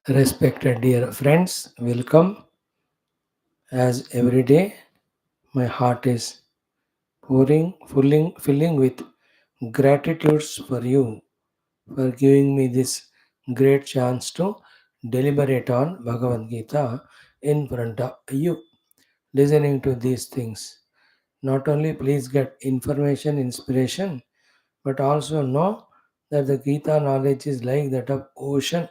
Respected dear friends, welcome. As every day, my heart is filling with gratitudes for you for giving me this great chance to deliberate on Bhagavad Gita in front of you. Listening to these things, not only please get information, inspiration, but also know that the Gita knowledge is like that of ocean.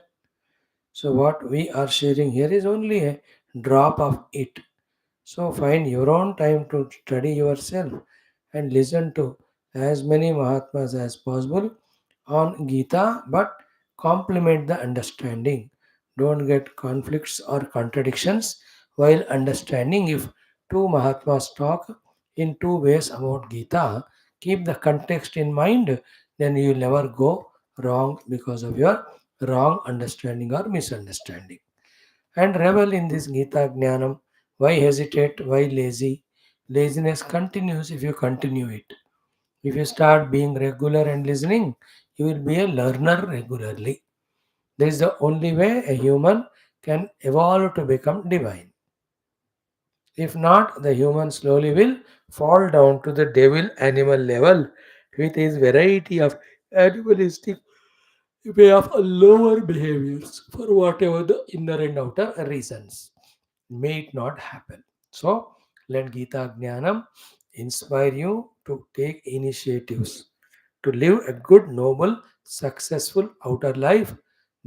So what we are sharing here is only a drop of it. So find your own time to study yourself and listen to as many Mahatmas as possible on Gita, but complement the understanding. Don't get conflicts or contradictions while understanding. If two Mahatmas talk in two ways about Gita, keep the context in mind, then you will never go wrong because of your wrong understanding or misunderstanding. And revel in this Gita Jnanam. Why hesitate? Why lazy? Laziness continues if you continue it. If you start being regular and listening, you will be a learner regularly. This is the only way a human can evolve to become divine. If not, the human slowly will fall down to the devil animal level with his variety of animalistic way of lower behaviors for whatever the inner and outer reasons. May it not happen. So, let Gita Jnanam inspire you to take initiatives to live a good, noble, successful outer life.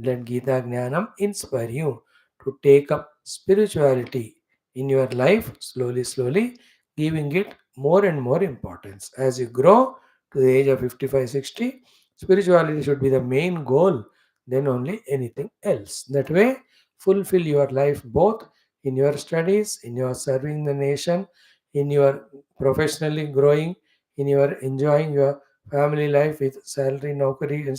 Let Gita Jnanam inspire you to take up spirituality in your life slowly, slowly, giving it more and more importance. As you grow to the age of 55, 60, spirituality should be the main goal, then only anything else. That way, fulfill your life both in your studies, in your serving the nation, in your professionally growing, in your enjoying your family life with salary, naukari, and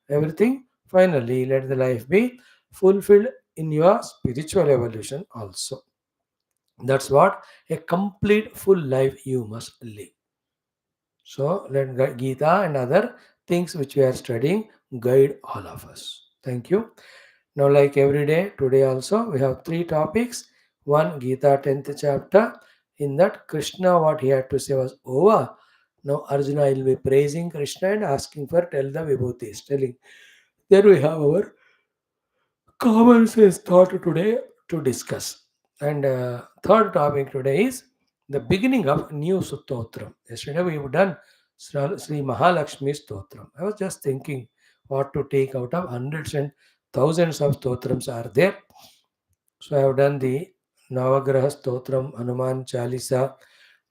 everything. Finally, let the life be fulfilled in your spiritual evolution also. That's what a complete full life you must live. So let Gita and other things which we are studying guide all of us. Thank you. Now, like every day, today also we have three topics. One, Gita 10th chapter. In that, Krishna, what he had to say was over. Now, Arjuna will be praising Krishna and asking for tell the Vibhuthis. Telling. There we have our common sense thought today to discuss. And third topic today is the beginning of new Stotram. Yesterday we have done Sri Mahalakshmi Stotram. I was just thinking what to take out of hundreds and thousands of stotrams are there. So I have done the Navagraha Stotram, Hanuman Chalisa,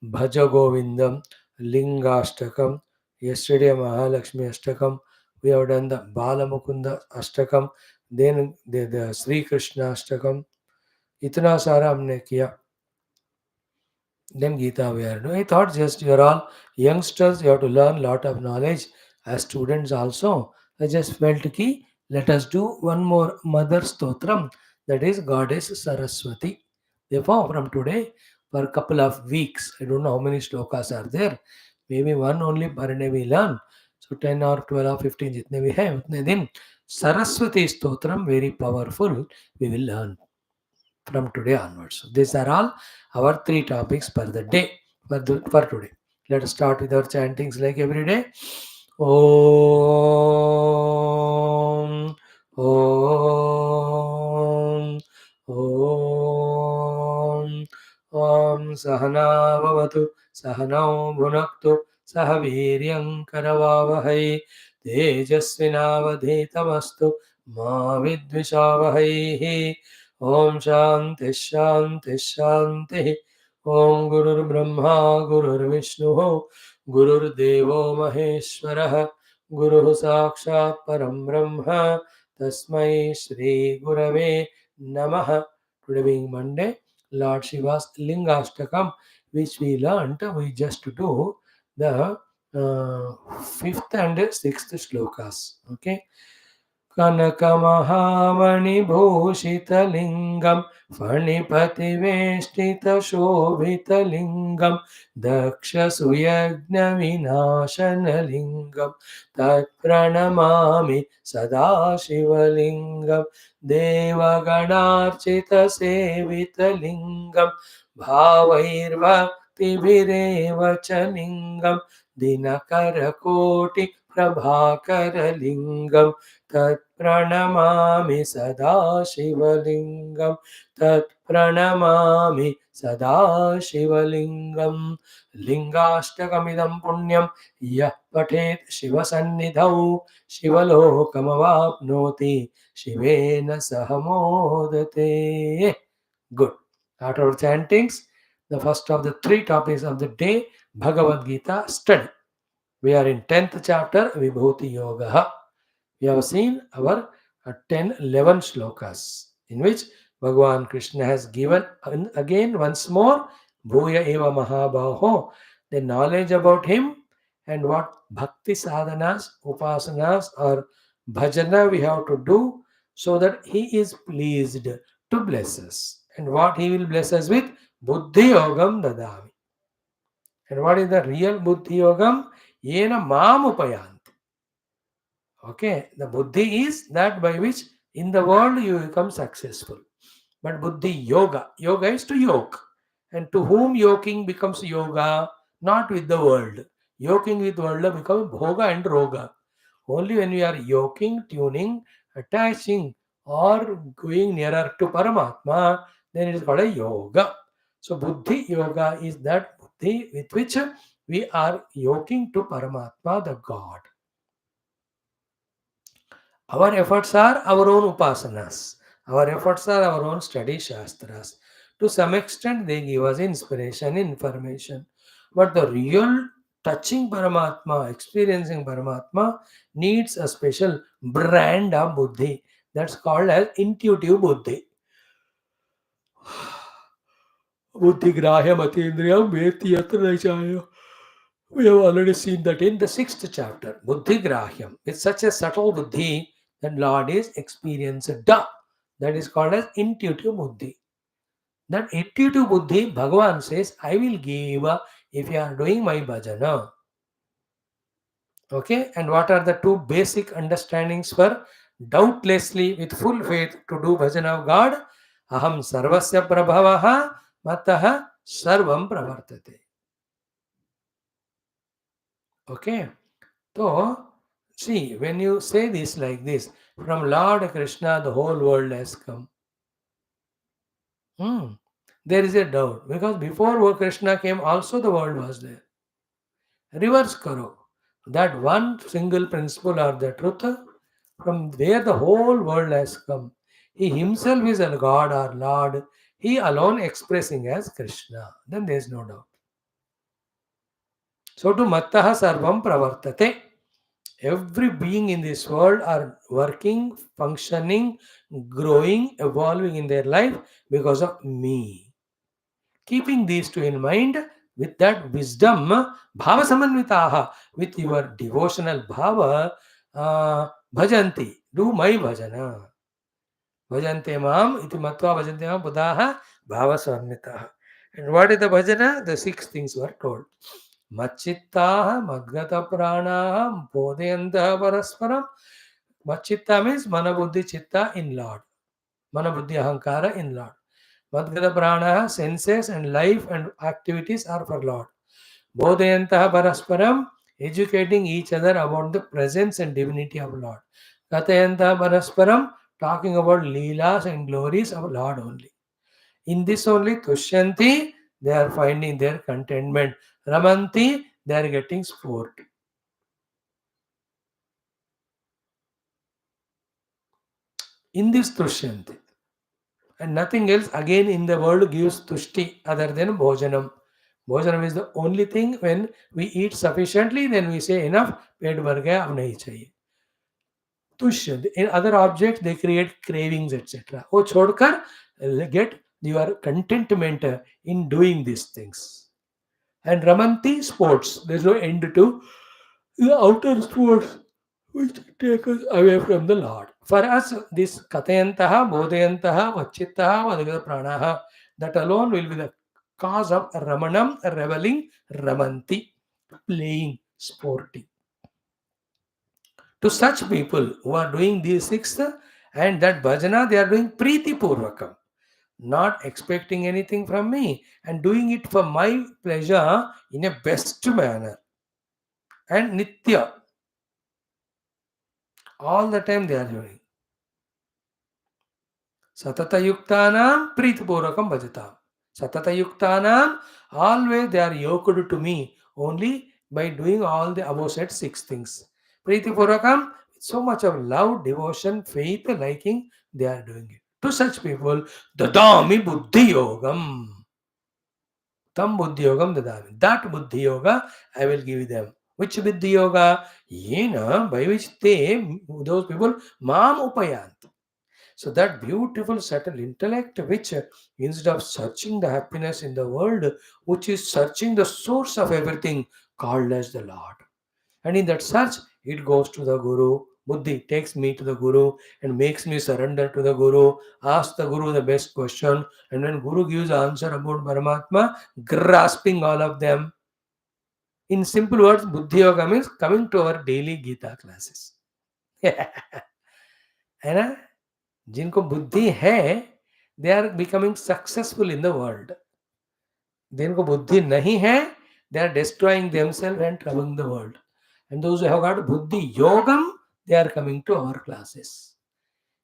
Bhaja Govindam, Lingashtakam. Yesterday Mahalakshmi Ashtakam. We have done the Balamukunda Ashtakam. Then the Sri Krishna Ashtakam. इतना सारा हमने किया. Then Gita we are doing. I thought just you are all youngsters, you have to learn lot of knowledge as students also. I just felt ki let us do one more mother stotram, that is goddess Saraswati. Therefore, from today, for a couple of weeks, I don't know how many shlokas are there. Maybe one only per day we learn. So 10 or 12 or 15 jitne we have, utne din Saraswati stotram very powerful. We will learn from today onwards. So these are all our three topics per the day for today. Let us start with our chantings like every day. Om, Om, Om, Om Sahana Bhavatu, Sahanao Bhunaktu, Sahaviryam Karavavahai, Tejasvinavadhetamastu, Ma Vidvishavahai. Om Shanti शांति शांति. ओम गुरुर्ब्रह्मा गुरुर्विष्णु गुरुर्देवो महेश्वरः गुरुः साक्षात् परं ब्रह्म तस्मै श्री गुरवे नमः. Today being Monday, Lord Shiva's Lingashtakam, which we learnt, we just do the fifth and sixth shlokas. Okay. कनकमहामणिभूषितलिङ्गं फणिपतिवेष्टितशोभितलिङ्गं दक्षसुयज्ञविनाशनलिङ्गं तत्प्रणमामि सदा शिवलिङ्गं देवगणार्चितसेवितलिङ्गं भावैर्भक्तिभिरेव च लिङ्गं दिनकरकोटिप्रभाकरलिङ्गं तत्प्रणमामि सदा शिवलिङ्गं तत्प्रणमामि सदा शिवलिङ्गं लिङ्गाष्टकमिदं पुण्यं यः पठेत् शिवसन्निधौ शिवलोकमवाप्नोति शिवेन सह मोदते. Good. After our chantings, the first of the three topics of the day, Bhagavad Gita study. We are in 10th chapter, Vibhuti Yoga. We have seen our 10, 11 shlokas in which Bhagavan Krishna has given again once more Bhuya Eva Mahabaho, the knowledge about him and what bhakti sadhanas, upasanas or bhajana we have to do so that he is pleased to bless us. And what he will bless us with? Buddhi Yogam Dadami. And what is the real Buddhi Yogam? Yena Mam Upayanti. Okay, the buddhi is that by which in the world you become successful. But buddhi yoga is to yoke. And to whom yoking becomes yoga? Not with the world. Yoking with world becomes bhoga and roga. Only when we are yoking, tuning, attaching, or going nearer to Paramatma, then it is called a yoga. So buddhi yoga is that buddhi with which we are yoking to Paramatma, the God. Our efforts are our own upasanas. Our efforts are our own study shastras. To some extent, they give us inspiration, information. But the real touching Paramatma, experiencing Paramatma, needs a special brand of buddhi. That's called as intuitive buddhi. Buddhi grahya matindriyam veti yatra chaya. We have already seen that in the 6th chapter, Buddhi Grahyam. It's such a subtle Buddhi that Lord is experienced. That is called as intuitive Buddhi. That intuitive Buddhi, Bhagavan says, I will give if you are doing my bhajana. Okay, and what are the two basic understandings for doubtlessly with full faith to do bhajana of God? Aham sarvasya prabhavaha mataha sarvam pravartate. Okay. So, see, when you say this like this, from Lord Krishna, the whole world has come. There is a doubt because before Krishna came, also the world was there. Reverse karo. That one single principle or the truth from where the whole world has come. He himself is a God or Lord. He alone expressing as Krishna. Then there is no doubt. So to mattaha sarvam pravartate. Every being in this world are working, functioning, growing, evolving in their life because of me. Keeping these two in mind, with that wisdom, bhava samanvitaha, with your devotional bhava, bhajanti, do my bhajana. Bhajante mam, iti matva bhajante mam buddhaha, bhava samanvitaha. And what is the bhajana? The 6 things were told. Machittaha, madgata pranaha, bodhayantaha parasparam. Machitta means manabuddhi chitta in Lord. Manabuddhi ahankara in Lord. Madgata pranaha, senses and life and activities are for Lord. Bodhayantaha parasparam, educating each other about the presence and divinity of Lord. Kathayantaha parasparam, talking about leelas and glories of Lord only. In this only Tushyanti, they are finding their contentment. Ramanti, they are getting sport. In this Tushyanti. And nothing else again in the world gives Tushti other than Bhojanam. Bhojanam is the only thing when we eat sufficiently, then we say enough, pet bhar gaya, ab nahi chahiye. Tushyanti. In other objects, they create cravings, etc. Oh, chodkar, get your contentment in doing these things. And Ramanti, sports. There's no end to the outer sports which take us away from the Lord. For us, this Katayantaha, Bodhayantaha, Vachitaha, Vadagata Pranaha, that alone will be the cause of Ramanam, reveling, Ramanti, playing, sporting. To such people who are doing these six and that bhajana, they are doing Preeti Purvakam, not expecting anything from me and doing it for my pleasure in a best manner. And Nitya, all the time they are doing. Satatayuktanam Pritipurvakam Bhajatam. Satatayuktanam, always they are yoked to me only by doing all the above said six things. Pritipurvakam, so much of love, devotion, faith, liking, they are doing it. To such people, Dadami Buddhi Yogam. Tam Buddhi Yogam Dadami. That Buddhi Yoga I will give them. Which Buddhi Yoga? Yena, by which they, those people, Mam Upayant. So that beautiful subtle intellect which instead of searching the happiness in the world, which is searching the source of everything called as the Lord. And in that search, it goes to the Guru. Buddhi takes me to the Guru and makes me surrender to the Guru, ask the Guru the best question, and when Guru gives answer about Paramatma, grasping all of them. In simple words, Buddhi Yoga means coming to our daily Gita classes. है ना? जिनको बुद्धि है they are becoming successful in the world. जिनको बुद्धि नहीं है they are destroying themselves and troubling the world. And those who have got buddhi yogam, they are coming to our classes.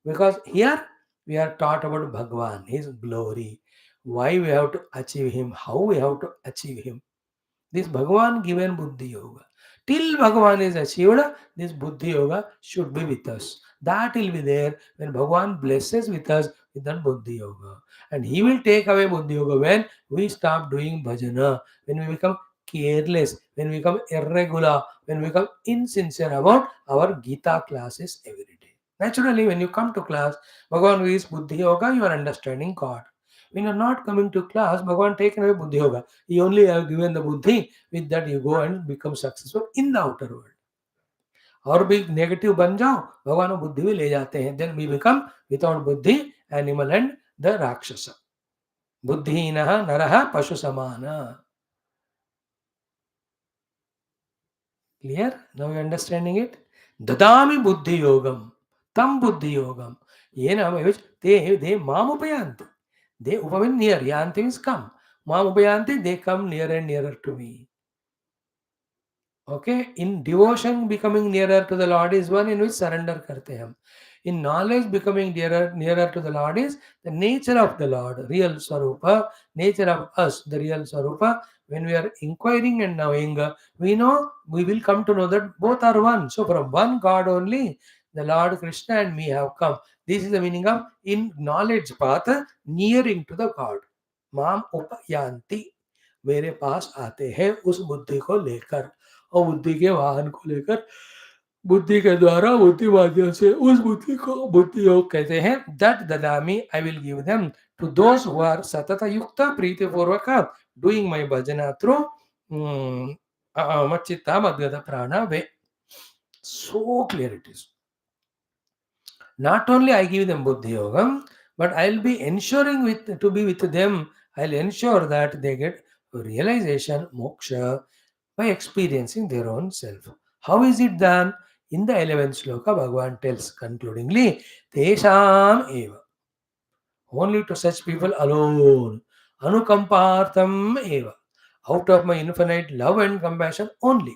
Because here we are taught about Bhagwan, his glory, why we have to achieve him, how we have to achieve him. This Bhagavan given Buddhi Yoga. Till Bhagavan is achieved, this Buddhi Yoga should be with us. That will be there when Bhagavan blesses with us with that Buddhi Yoga. And he will take away Buddhi Yoga when we stop doing bhajana, when we become careless, when we become irregular, when we become insincere about our Gita classes every day. Naturally, when you come to class, Bhagavan gives Buddhi Yoga, you are understanding God. When you are not coming to class, Bhagavan taken away Buddhi Yoga. He only have given the buddhi, with that you go and become successful in the outer world. और भी negative बन जाओ भगवान वो बुद्धि भी ले जाते हैं. देन वी बिकम विदाउट बुद्धि एनिमल एंड द राक्षस. बुद्धिहीनः नरः पशु समान. Clear? Now you understanding it? Dadami buddhi yogam. Tam buddhi yogam. Yena by which they mamupayanti. They upamin near. Yanti means come. Mamupayanti, they come nearer and nearer to me. Okay, in devotion becoming nearer to the Lord is one in which surrender karte hum. In knowledge becoming nearer to the Lord is the nature of the Lord, real Swarupa, nature of us, the real Swarupa. When we are inquiring and knowing, we know we will come to know that both are one. So from one God only, the Lord Krishna and me have come. This is the meaning of in knowledge path, nearing to the God. Mam upayanti. मेरे पास आते हैं उस बुद्धि को लेकर और बुद्धि के वाहन को लेकर बुद्धि के द्वारा बुद्धि माध्यम से उस बुद्धि को बुद्धि योग कहते हैं. दैट ददामी I will give them to those who are सतत युक्त प्रीति पूर्वक डूइंग माय भजना थ्रू मच्चित्ता मद्गत प्राण way. So clear it is. Not only I give them buddhi yogam, but I'll be ensuring to be with them. I'll ensure that they get realization, moksha, by experiencing their own self. How is it done? In the 11th shloka, Bhagavan tells concludingly, Tesham eva. Only to such people alone. Anukampartham eva. Out of my infinite love and compassion only.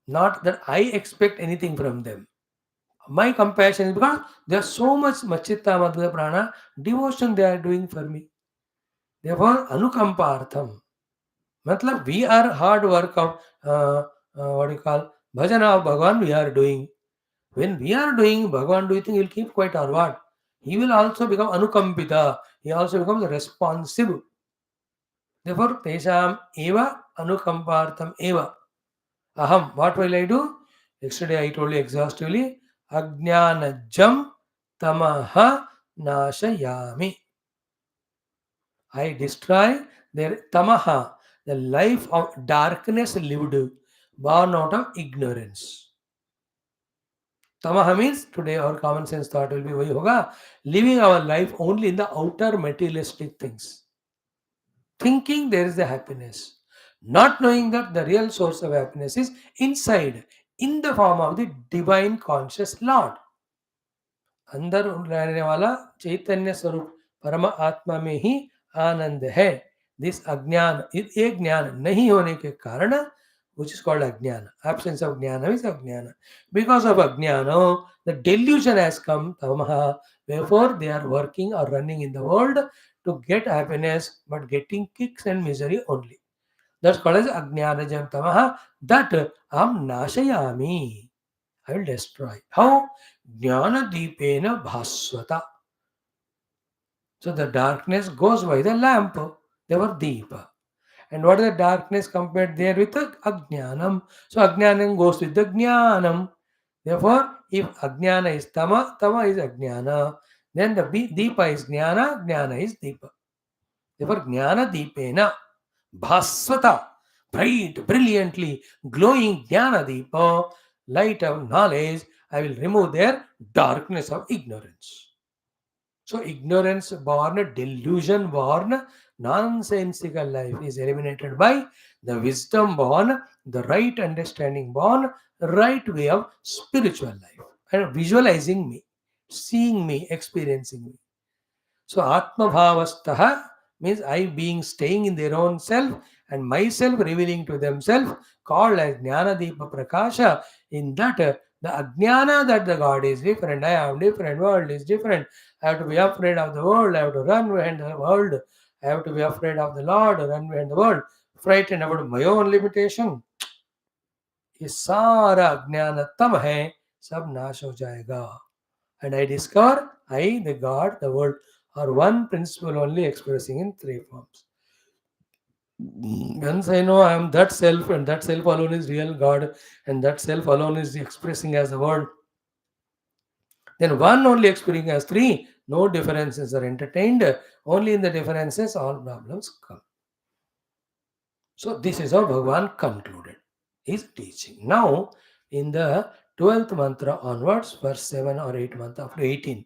Not that I expect anything from them. My compassion is because there is so much machitta madhya prana devotion they are doing for me. Therefore, anukampartham. Matlab, we are hard work of what you call bhajana of Bhagavan we are doing. When we are doing Bhagavan, do you think he will keep quiet or what? He will also become anukampita. He also becomes responsive. Therefore, tesham eva anukampartham eva. Aham, what will I do? Yesterday I told you exhaustively. Ajnanajam tamaha nashayami. I destroy their tamaha, the life of darkness lived, born out of ignorance. Tamaha means today our common sense thought will be वही होगा, living our life only in the outer materialistic things, thinking there is a happiness, not knowing that the real source of happiness is inside, in the form of the divine conscious Lord. अंदर रहने वाला चैतन्य स्वरूप परम आत्मा में ही आनंद है. This अज्ञान, ये ज्ञान नहीं होने के कारण, which is called अज्ञान, absence of jnana is अज्ञान. Because of अज्ञान, the delusion has come, tamaha. Therefore, they are working or running in the world to get happiness, but getting kicks and misery only. That's called as अज्ञानजं तमः. That aham nashayami, I will destroy. How? Jnana deepena bhaswata. So the darkness goes by the lamp. They were deepa. And what is the darkness compared there with the ajnanam? So ajnanam goes with the jnanam. Therefore, if ajnana is tama, tama is ajnana, then the deepa is jnana, jnana is deepa. Therefore, jnana deepena bhaswata, bright, brilliantly glowing jnana deepa, light of knowledge, I will remove their darkness of ignorance. So, ignorance born, delusion born, nonsensical life is eliminated by the wisdom born, the right understanding born, right way of spiritual life, and visualizing me, seeing me, experiencing me. So Atma Bhavastaha means I being staying in their own self and myself revealing to themselves, called as Jnana Deepa Prakasha. In that, the Ajnana that the God is different, I am different, world is different, I have to be afraid of the world, I have to run behind the world, I have to be afraid of the Lord, run behind the world, frightened about my own limitation. ये सारा अज्ञान तम है, सब नाश हो जाएगा. And I discover I, the God, the world, are one principle only expressing in three forms. Once I know I am that self, and that self alone is real God, and that self alone is expressing as the world, then one only experiencing as three, no differences are entertained, only in the differences all problems come. So this is how Bhagavan concluded his teaching. Now, in the 12th mantra onwards, verse 7 or 8 mantra, after 18,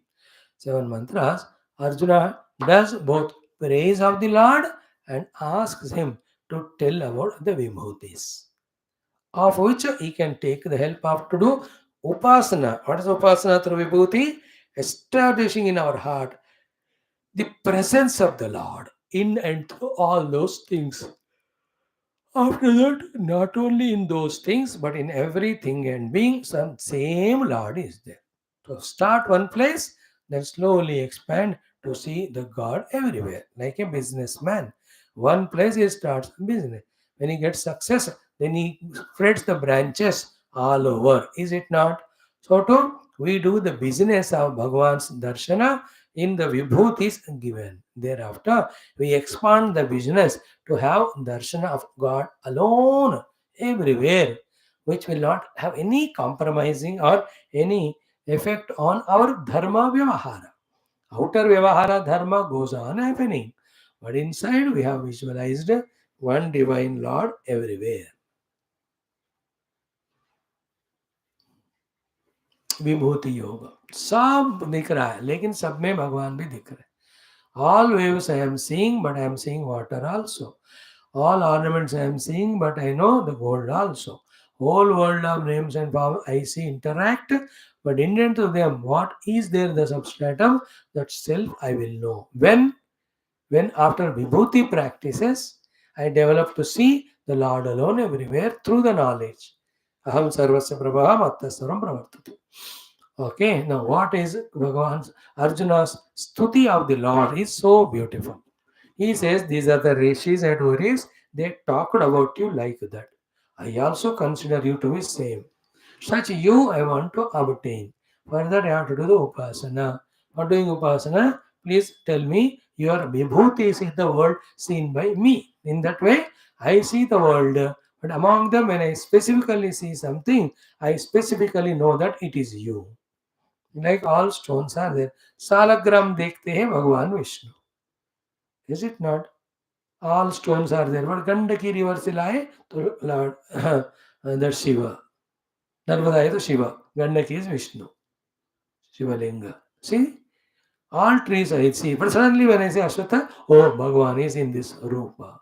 7 mantras, Arjuna does both praise of the Lord and asks him to tell about the Vibhuthis, of which he can take the help of to do upasana. What is upasana through Vibhuti? Establishing in our heart the presence of the Lord in and through all those things. After that, not only in those things, but in everything and being, some same Lord is there. So start one place, then slowly expand to see the God everywhere, like a businessman. One place he starts business. When he gets success, then he spreads the branches all over. Is it not? So too, we do the business of Bhagavan's darshana in the vibhutis given. Thereafter, we expand the business to have darshan of God alone everywhere, which will not have any compromising or any effect on our dharma vyavahara. Outer vyavahara dharma goes on happening, but inside we have visualized one divine Lord everywhere. विभूति योग सब दिख रहा है, लेकिन सब में भगवान भी दिख रहे हैं. All waves I am seeing, but I am seeing water also. All ornaments I am seeing, but I know the gold also. Whole world of names and forms I see interact, but indent to them, what is there the substratum? That self I will know. When after Vibhuti practices, I develop to see the Lord alone everywhere through the knowledge. Aham sarvasya prabha matta sarvam pravartati. Okay, now what is Bhagavan's Arjuna's stuti of the Lord is so beautiful. He says, these are the rishis and horis, they talked about you like that. I also consider you to be same. Such you I want to obtain. For that I have to do the upasana. For doing upasana, please tell me your vibhuti is the world seen by me. In that way, I see the world. But among them, when I specifically see something, I specifically know that it is you. Like all stones are there. Salagram dekhte hai Bhagavan Vishnu. Is it not? All stones are there. But Gandaki river se laye to Lord, that's Shiva. Narmada is Shiva. Gandaki is Vishnu. Shivalinga. See, all trees I see. But suddenly when I say Ashwatha, oh, Bhagavan is in this Rupa.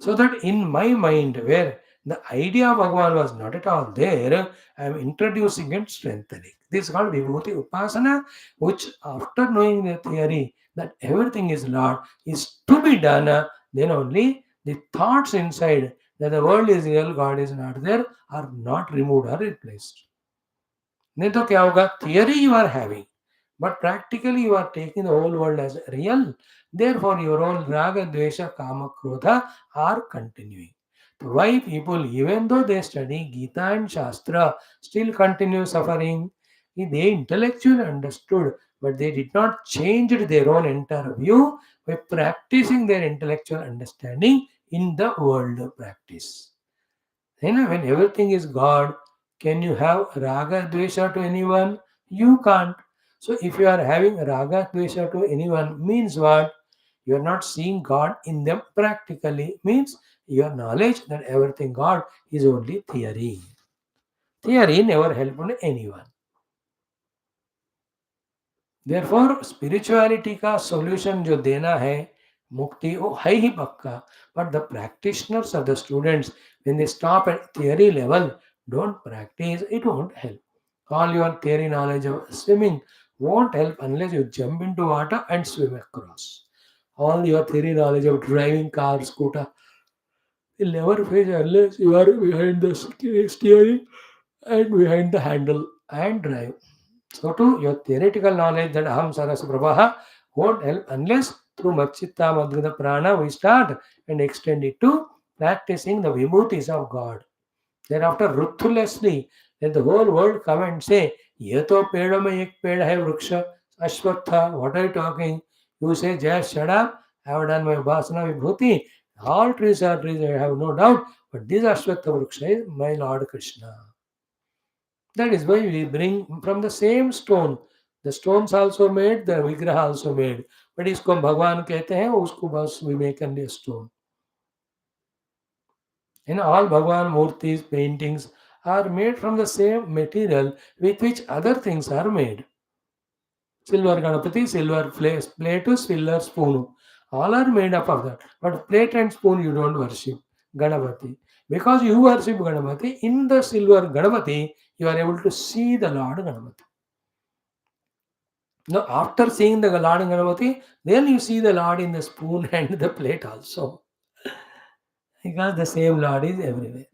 So that in my mind, where the idea of Bhagavan was not at all there, I am introducing and strengthening. This is called Vibhuti Upasana, which after knowing the theory that everything is Lord is to be done, then only the thoughts inside that the world is real, God is not there, are not removed or replaced. नहीं तो क्या होगा? Theory you are having, but practically you are taking the whole world as real. Therefore your own raga dvesha kama krodha are continuing. So why people, even though they study Gita and Shastra, still continue suffering? They intellectually understood, but they did not change their own entire view by practicing their intellectual understanding in the world practice. When everything is God, can you have raga dvesha to anyone? You can't. So if you are having raga dvesha to anyone, means what? You are not seeing God in them practically. Means your knowledge that everything God is only theory. Theory never helped anyone. Therefore spirituality का solution जो देना है मुक्ति वो है ही पक्का. But the practitioners or the students, when they stop at theory level, don't practice, it won't help. All your theory knowledge of swimming won't help unless you jump into water and swim across. All your theory knowledge of driving car, scooter will never fetch unless you are behind the steering and behind the handle and drive. So too, your theoretical knowledge that Aham Sarasa Prabhaha won't help unless through Machitta Madhgata Prana we start and extend it to practicing the Vibhutis of God. Thereafter, ruthlessly, let the whole world come and say, ये तो पेड़ों में एक पेड़ है वृक्ष अश्वत्थ. What are you talking? You say, just shut up. I have done my Upasana Vibhuti. All trees are trees, I have no doubt. But this Ashwatha Vriksha is my Lord Krishna. That is why we bring from the same stone. The stones also made, the vigraha also made. But इसको हम भगवान कहते हैं, उसको बस we make only a stone. And all Bhagwan Murtis, paintings are made from the same material with which other things are made. Silver Ganapati, silver plate, silver spoon. All are made up of that. But plate and spoon you don't worship Ganapati. Because you worship Ganapati, in the silver Ganapati, you are able to see the Lord Ganapati. Now, after seeing the Lord Ganapati, then you see the Lord in the spoon and the plate also. Because the same Lord is everywhere.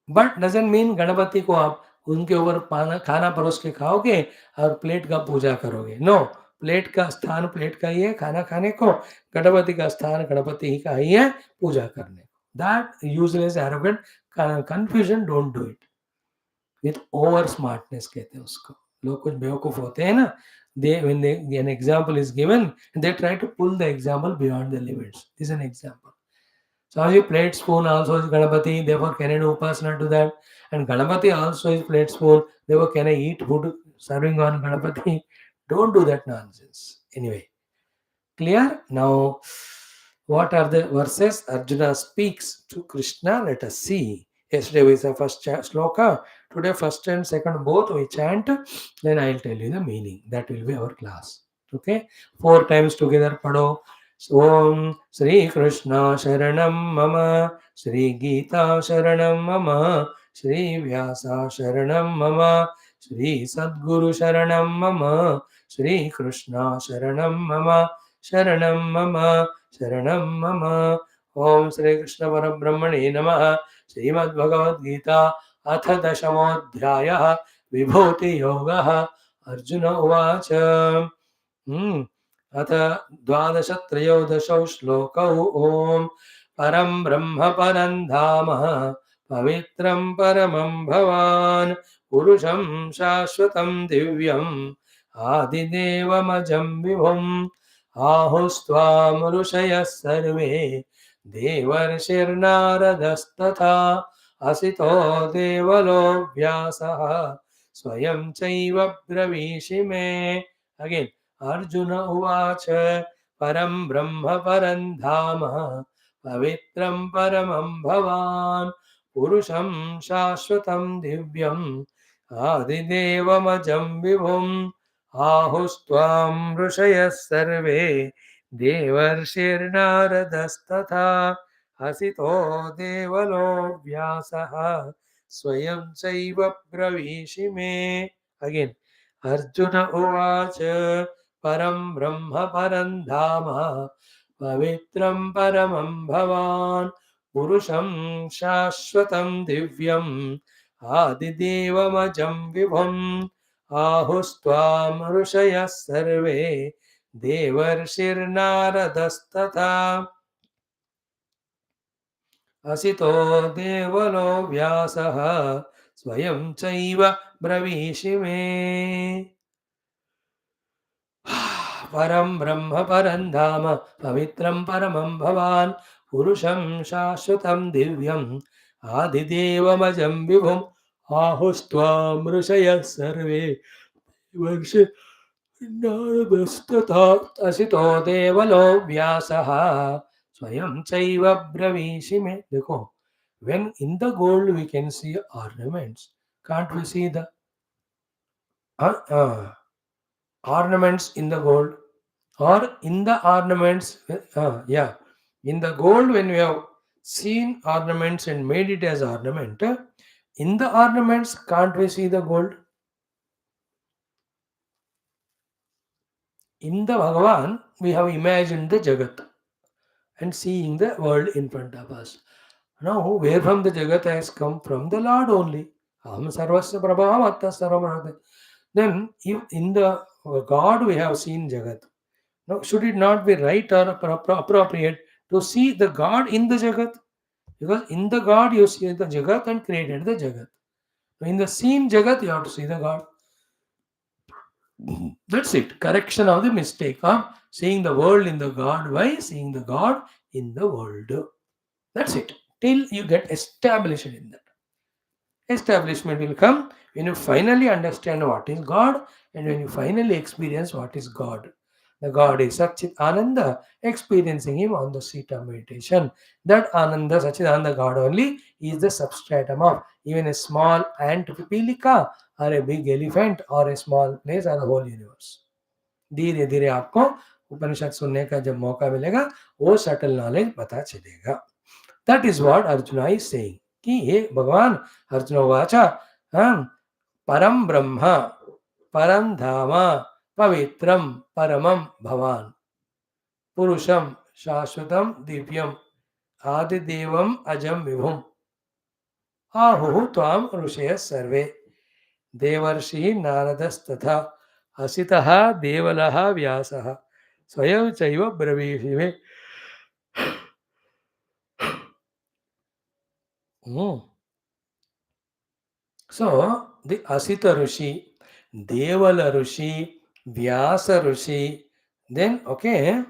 But doesn't mean Ganpati को आप उनके ऊपर खाना परोस के खाओगे और plate का पूजा करोगे. नो, प्लेट का स्थान प्लेट का ही है खाना खाने को. गणपति का स्थान गणपति ही का ही है पूजा करने को. That useless arrogant confusion, don't do it with over smartness कहते हैं उसको. लोग कुछ बेवकूफ होते हैं ना, they when they an example is given they try to pull the example beyond the limits. This is an example. So as you plate spoon also is Ganapati, therefore can I do Upasana to that? And Ganapati also is plate spoon, therefore can I eat food serving on Ganapati? Don't do that nonsense. Anyway, clear? Now, what are the verses Arjuna speaks to Krishna? Let us see. Yesterday we saw first shloka. Today first and second both we chant. Then I will tell you the meaning. That will be our class. Okay? 4 times together padho. Om Shri Krishna Sharanam Mama, Shri Geetha Sharanam Mama, Shri Vyasa Sharanam Mama, Shri Sadguru Sharanam Mama, Shri Krishna Sharanam Mama, Sharanam Mama, Sharanam Mama. Om Shri Krishna Parabrahmane Namaha. Srimad Bhagavad Gita अथ दशमोऽध्यायः विभूति योगः. अर्जुन उवाच. अथ 12-13 श्लोकौ. ॐ परं ब्रह्म परं धाम पवित्रं परमं भवान् पुरुषं शाश्वतं दिव्यम् आदिदेवमजं विभुम् आहुस्त्वां ऋषयः सर्वे देवर्षिर्नारदस्तथा असितो देवलो व्यासः स्वयं चैव ब्रवीषि मे. Again, अर्जुन उवाच. परं ब्रह्म परं धाम पवित्रं परमं भवान् पुरुषं शाश्वतं दिव्यम् आदिदेवमजं विभुम् आहुस्त्वां ऋषयः सर्वे देवर्षिर्नारदस्तथा हसितो देवलो व्यासः स्वयं चैव ब्रवीषि मे अगेन अर्जुन उवाच परं ब्रह्म परं धाम पवित्रं परमं भवान् पुरुषं शाश्वतं दिव्यम् आदिदेवमजं विभुम् आहुस्त्वां ऋषयः सर्वे देवर्षिर्नारदस्तथा असितो देवलो व्यासः स्वयं चैव ब्रवीषि मे परं ब्रह्म परं धाम पवित्रं परमं भवान् पुरुषं शाश्वतं दिव्यम् आदिदेवमजं विभुम् आहुस्त्वां ऋषयः सर्वे वर्ष नारदस्तथा असितो देवलो व्यासः स्वयं चैव ब्रवीषि मे देखो when in the gold we can see ornaments can't we see the uh, uh, ornaments in the gold or in the ornaments yeah in the gold when we have seen ornaments and made it as ornament in the ornaments can't we see the gold in the Bhagavan we have imagined the Jagat and seeing the world in front of us. Now, where from the Jagat has come from the Lord only. Aham sarvasya prabhavam atta sarvamahate. Then, if in the God we have seen Jagat, now should it not be right or appropriate to see the God in the Jagat? Because in the God you see the Jagat and created the Jagat. In the seen Jagat you have to see the God. That's it. Correction of the mistake of seeing the world in the God by seeing the God in the world. That's it. Till you get established in that. Establishment will come when you finally understand what is God and when you finally experience what is God. The God is Satchit Ananda, experiencing Him on the seat of meditation. That Ananda, Satchit Ananda God only, is the substratum of even a small ant pipilica or a big elephant or a small place or the whole universe. धीरे धीरे आपको उपनिषद सुनने का जब मौका मिलेगा वो subtle knowledge पता चलेगा that is what arjuna is saying कि हे भगवान अर्जुन वाचा परम ब्रह्म परम धाम पवित्रम परमम भवान पुरुषम शाश्वतम दिव्यम आदिदेवम अजम विभुम आहुः त्वाम ऋषयः सर्वे देवर्षि नारदस्तथा असितः देवलः व्यासः स्वयं चैव ब्रवीषि मे So the Asita Rishi, Devala Rishi, Vyasa Rishi, then okay,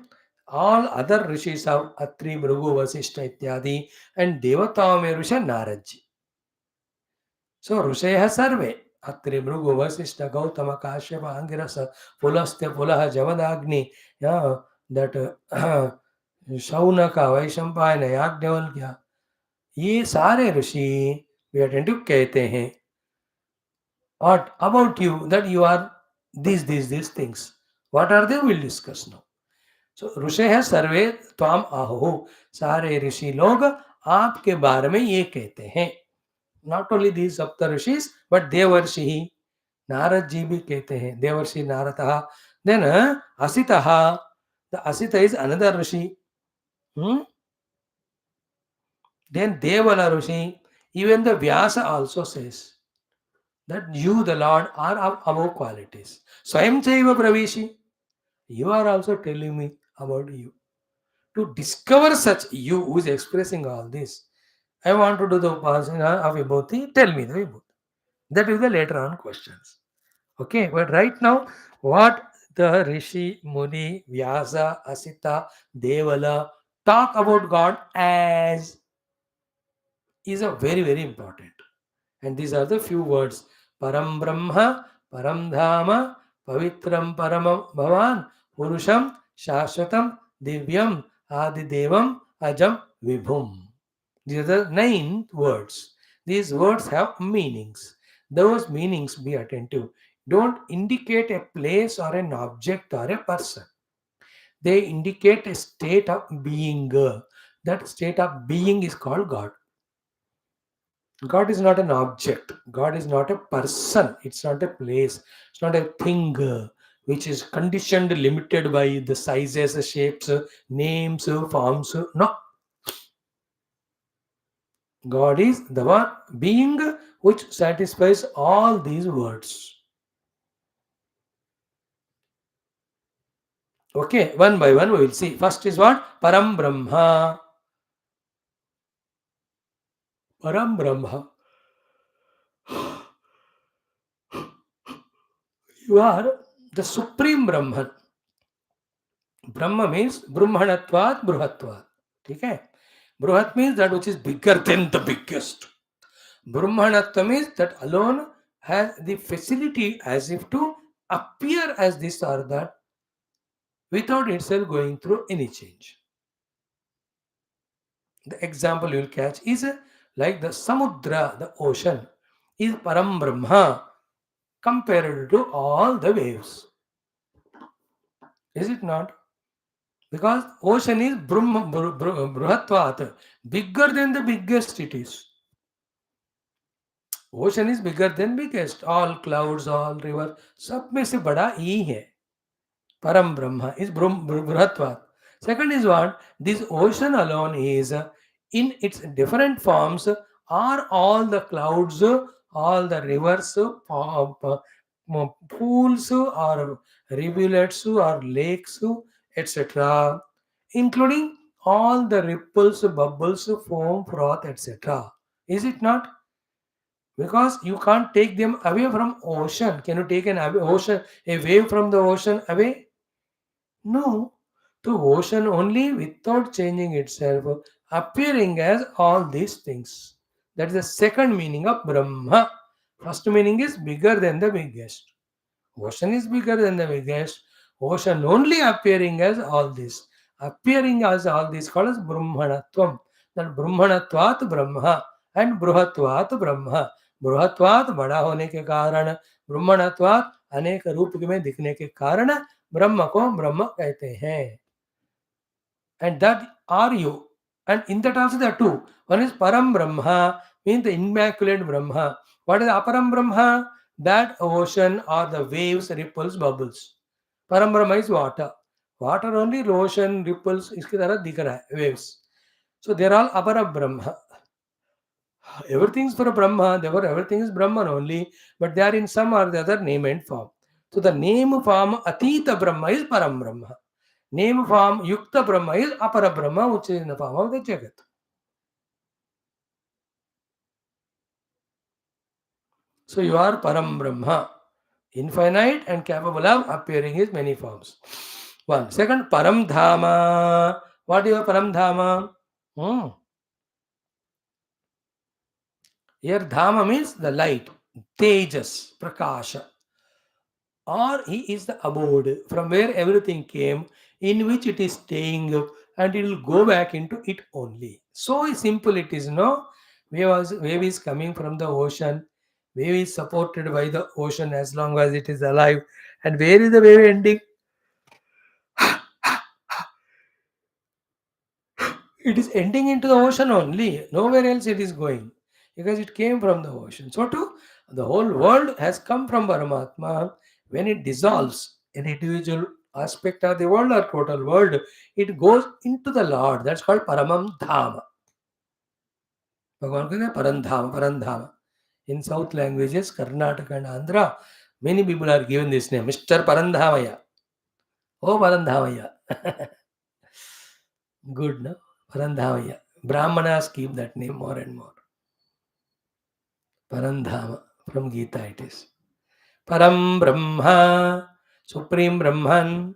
all other rishis of Atri, Bhrigu, Vasishta, Ityadi, and Devatame Rishi Naradji. So Rishaya Sarve, Atri, Bhrigu, Vasishta, Gautama, Kashyapa, Angirasa, Pulastya, Pulaha, Javadagni, yeah, that Shaunaka, Vaishampayana, Yagdavalkya, ये सारे ऋषि वे attentive कहते हैं what about you that you are these things what are they we'll discuss now so ऋषि है सर्वे त्वाम आहो सारे ऋषि लोग आपके बारे में ये कहते हैं not only these सप्त ऋषिस but देवर्षि ही नारद जी भी कहते हैं देवर्षि नारदः then asitah the asita is another rishi then devala rishi even the vyasa also says that you, the Lord, are of above qualities. Swayam chaiva pravishi. You are also telling me about you. To discover such you who is expressing all this, I want to do the upasana of Vibhuti. Tell me the Vibhuti. That is the later on questions. Okay, but right now, what the Rishi, Muni, Vyasa, Asita, Devala talk about God as is a very, very important. And these are the few words. Param Brahma, Param Dhama, Pavitram Paramam Bhavan, Purusham, Shashvatam, Divyam, Adidevam, Ajam, Vibhum. These are the 9 words. These words have meanings. Those meanings, be attentive, don't indicate a place or an object or a person. They indicate a state of being. That state of being is called God. God is not an object. God is not a person. It's not a place. It's not a thing which is conditioned, limited by the sizes, shapes, names, forms. No. God is the one being which satisfies all these words. Okay, one by one we will see. First is what? Param Brahma. Param Brahma. You are the supreme Brahman. Brahma means Brahmanatvat Bruhatvat. Okay? Bruhat means that which is bigger than the biggest. Brahmanatva means that alone has the facility as if to appear as this or that without itself going through any change. The example you will catch is like the Samudra, the ocean, is Param Brahma compared to all the waves. Is it not? Because ocean is Bruhatvat, bigger than the biggest it is. Ocean is bigger than biggest. All clouds, all river, सब में से बड़ा ही है. Param Brahma is Bruhatvat. Second is what? This ocean alone is in its different forms are all the clouds, all the rivers, pools or rivulets or lakes, etc. Including all the ripples, bubbles, foam, froth, etc. Is it not? Because you can't take them away from ocean. Can you take a wave from the ocean away? No, to ocean only without changing itself, appearing as all these things. That is the second meaning of Brahma. First meaning is bigger than the biggest. Ocean is bigger than the biggest. Ocean only appearing as all this. Appearing as all this called as Brahmanatvam. That Brahmanatvat Brahma and Bruhatvat Brahma. बृहत्वात बड़ा होने के कारण, ब्रह्मणत्वात अनेक रूप में दिखने के कारण ब्रह्म को ब्रह्म कहते हैं. And that are you. And in that also there are two. One is Param Brahma, means the immaculate Brahma. What is Aparam Brahma? That ocean or the waves, ripples, bubbles. Param Brahma is water. Water only, ocean, ripples, इसकी तरह दिख रहा है, waves. So they are all Apara Brahma. Everything is for a Brahma, therefore everything is Brahman only, but they are in some or the other name and form. So the name form Atita Brahma is Param Brahma. Name form Yukta Brahma is Apara Brahma, which is in the form of the Jagat. So you are Param Brahma, infinite and capable of appearing in many forms. One. Second, Param Dhama. What is your Param Dhama? Here Dhama means the light, Tejas, Prakasha. Or he is the abode from where everything came, in which it is staying, and it will go back into it only. So simple it is, no? Wave is coming from the ocean, wave is supported by the ocean as long as it is alive. And where is the wave ending? It is ending into the ocean only, nowhere else it is going, because it came from the ocean. So too, the whole world has come from Paramatma. When it dissolves an individual aspect of the world or total world, it goes into the Lord. That's called Paramam Dhama. Bhagavan कहते हैं Parandhama, Parandhama. In South languages, Karnataka and Andhra, many people are given this name, Mr. Parandhamaya. Oh, Parandhamaya. Good, no? Parandhamaya. Brahmanas keep that name more and more. Parandhama. From Geetha it is. Param Brahma, Supreme Brahman.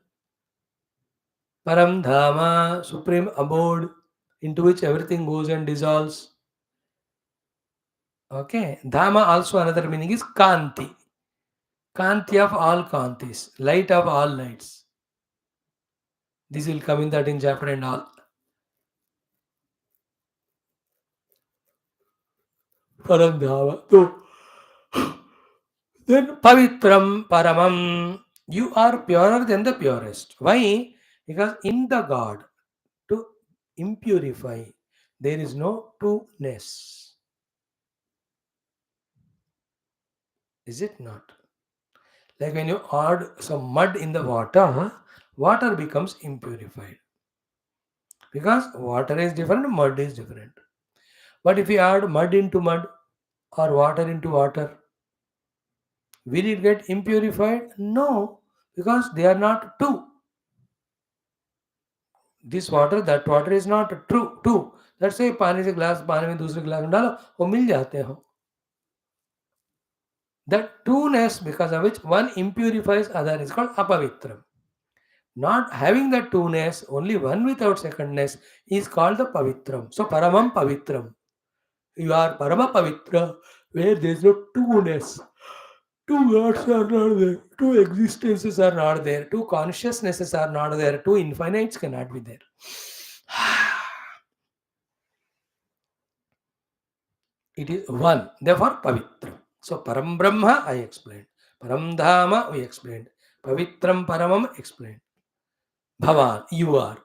Param Dhama, Supreme Abode, into which everything goes and dissolves. Okay. Dhama also another meaning is Kanti. Kanti of all Kantis. Light of all lights. This will come in that in chapter and all. Param Dhama. So, Then pavitram paramam. You are purer than the purest. Why? Because in the God, to impurify, there is no two-ness. Is it not? Like when you add some mud in the water, water becomes impurified. Because water is different, mud is different. But if you add mud into mud or water into water, will it get impurified? No, because they are not two. This water, that water is not true two. Let's say पानी से glass पानी में दूसरे glass में डालो वो मिल जाते हो. That two-ness because of which one impurifies other is called apavitram. Not having the two-ness, only one without secondness is called the pavitram. So paramam pavitram. You are parama pavitra where there is no two-ness. Two gods are not there. Two existences are not there. Two consciousnesses are not there. Two infinites cannot be there. It is one. Therefore, pavitra. So, Param Brahma, I explained. Param Dhama, we explained. Pavitram Paramam, explained. Bhavan, you are.